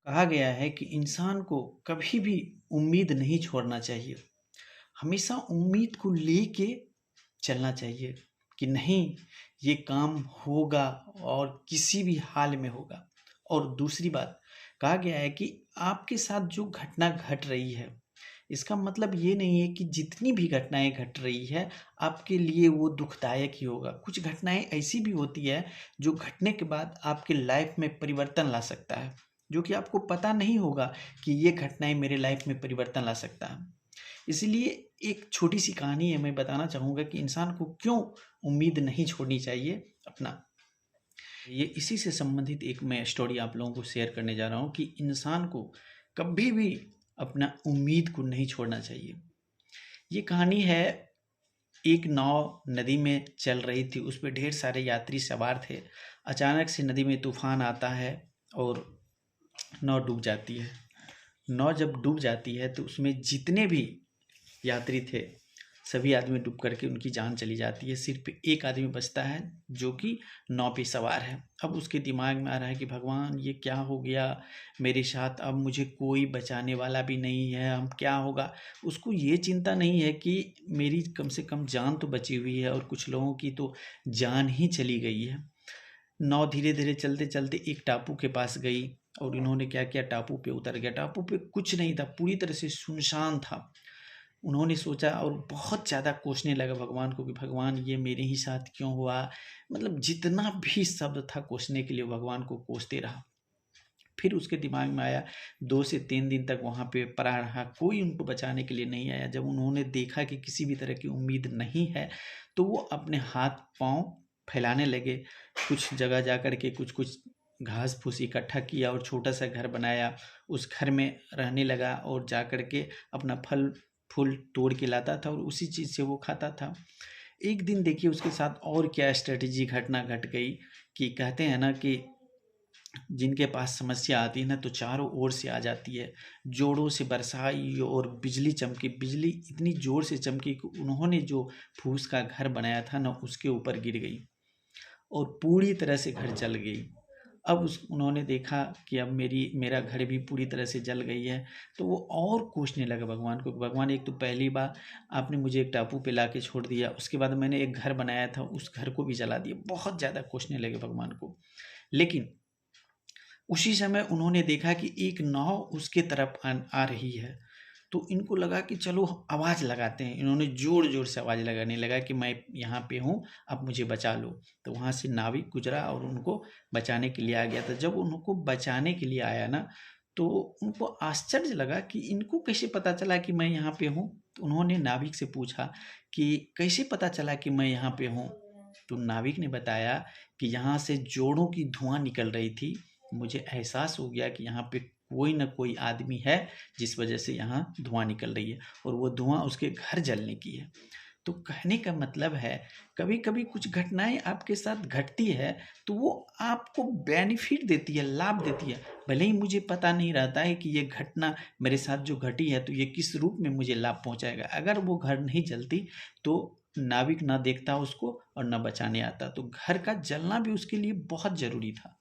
कहा गया है कि इंसान को कभी भी उम्मीद नहीं छोड़ना चाहिए। हमेशा उम्मीद को लेके चलना चाहिए कि नहीं, ये काम होगा और किसी भी हाल में होगा। और दूसरी बात, कहा गया है कि आपके साथ जो घटना घट रही है, इसका मतलब ये नहीं है कि जितनी भी घटनाएं घट रही है आपके लिए वो दुखदायक ही होगा। कुछ घटनाएं ऐसी भी होती है जो घटने के बाद आपके लाइफ में परिवर्तन ला सकता है, जो कि आपको पता नहीं होगा कि ये घटनाएं मेरे लाइफ में परिवर्तन ला सकता है। इसलिए एक छोटी सी कहानी है, मैं बताना चाहूँगा कि इंसान को क्यों उम्मीद नहीं छोड़नी चाहिए अपना। ये इसी से संबंधित एक मैं स्टोरी आप लोगों को शेयर करने जा रहा हूँ कि इंसान को कभी भी अपना उम्मीद को नहीं छोड़ना चाहिए। ये कहानी है, एक नाव नदी में चल रही थी, उस पे ढेर सारे यात्री सवार थे। अचानक से नदी में तूफान आता है और नाव डूब जाती है। नाव जब डूब जाती है तो उसमें जितने भी यात्री थे सभी आदमी डूब करके उनकी जान चली जाती है। सिर्फ एक आदमी बचता है जो कि नाव पे सवार है। अब उसके दिमाग में आ रहा है कि भगवान ये क्या हो गया मेरे साथ, अब मुझे कोई बचाने वाला भी नहीं है, हम क्या होगा। उसको ये चिंता नहीं है कि मेरी कम से कम जान तो बची हुई है और कुछ लोगों की तो जान ही चली गई है। नाव धीरे धीरे चलते चलते एक टापू के पास गई और इन्होंने क्या किया, टापू पे उतर गया। टापू पे कुछ नहीं था, पूरी तरह से सुनसान था। उन्होंने सोचा और बहुत ज़्यादा कोसने लगा भगवान को कि भगवान ये मेरे ही साथ क्यों हुआ। मतलब जितना भी शब्द था कोसने के लिए भगवान को कोसते रहा। फिर उसके दिमाग में आया, 2 से 3 दिन तक वहाँ पे पड़ा रहा, कोई उनको बचाने के लिए नहीं आया। जब उन्होंने देखा कि किसी भी तरह की उम्मीद नहीं है तो वो अपने हाथ पाँव फैलाने लगे। कुछ जगह जा कर के कुछ कुछ घास फूस इकट्ठा किया और छोटा सा घर बनाया। उस घर में रहने लगा और जा कर के अपना फल फूल तोड़ के लाता था और उसी चीज़ से वो खाता था। एक दिन देखिए उसके साथ और क्या स्ट्रेटेजी घटना घट गई कि कहते हैं ना कि जिनके पास समस्या आती है ना तो चारों ओर से आ जाती है। जोरों से बरसाई और बिजली चमकी, बिजली इतनी ज़ोर से चमकी कि उन्होंने जो फूस का घर बनाया था ना उसके ऊपर गिर गई और पूरी तरह से घर जल गई। अब उस उन्होंने देखा कि अब मेरा घर भी पूरी तरह से जल गई है। तो वो और कोसने लगा भगवान को, भगवान एक तो पहली बार आपने मुझे एक टापू पे ला के छोड़ दिया, उसके बाद मैंने एक घर बनाया था उस घर को भी जला दिया। बहुत ज़्यादा कोसने लगे भगवान को। लेकिन उसी समय उन्होंने देखा कि एक नाव उसके तरफ आ रही है। तो इनको लगा कि चलो आवाज़ लगाते हैं। इन्होंने ज़ोर ज़ोर से आवाज़ लगाने लगा कि मैं यहाँ पे हूँ, अब मुझे बचा लो। तो वहाँ से नाविक गुजरा और उनको बचाने के लिए आ गया था। जब उनको बचाने के लिए आया ना तो उनको आश्चर्य लगा कि इनको कैसे पता चला कि मैं यहाँ पे हूँ। तो उन्होंने नाविक से पूछा कि कैसे पता चला कि मैं यहाँ पे हूँ। तो नाविक ने बताया कि यहाँ से जोड़ों की धुआं निकल रही थी, मुझे एहसास हो गया कि यहाँ पे कोई ना कोई आदमी है जिस वजह से यहाँ धुआं निकल रही है और वो धुआं उसके घर जलने की है। तो कहने का मतलब है, कभी कभी कुछ घटनाएं आपके साथ घटती है तो वो आपको बेनिफिट देती है, लाभ देती है। भले ही मुझे पता नहीं रहता है कि ये घटना मेरे साथ जो घटी है तो ये किस रूप में मुझे लाभ पहुंचाएगा। अगर वो घर नहीं जलती तो नाविक ना देखता उसको और ना बचाने आता। तो घर का जलना भी उसके लिए बहुत ज़रूरी था।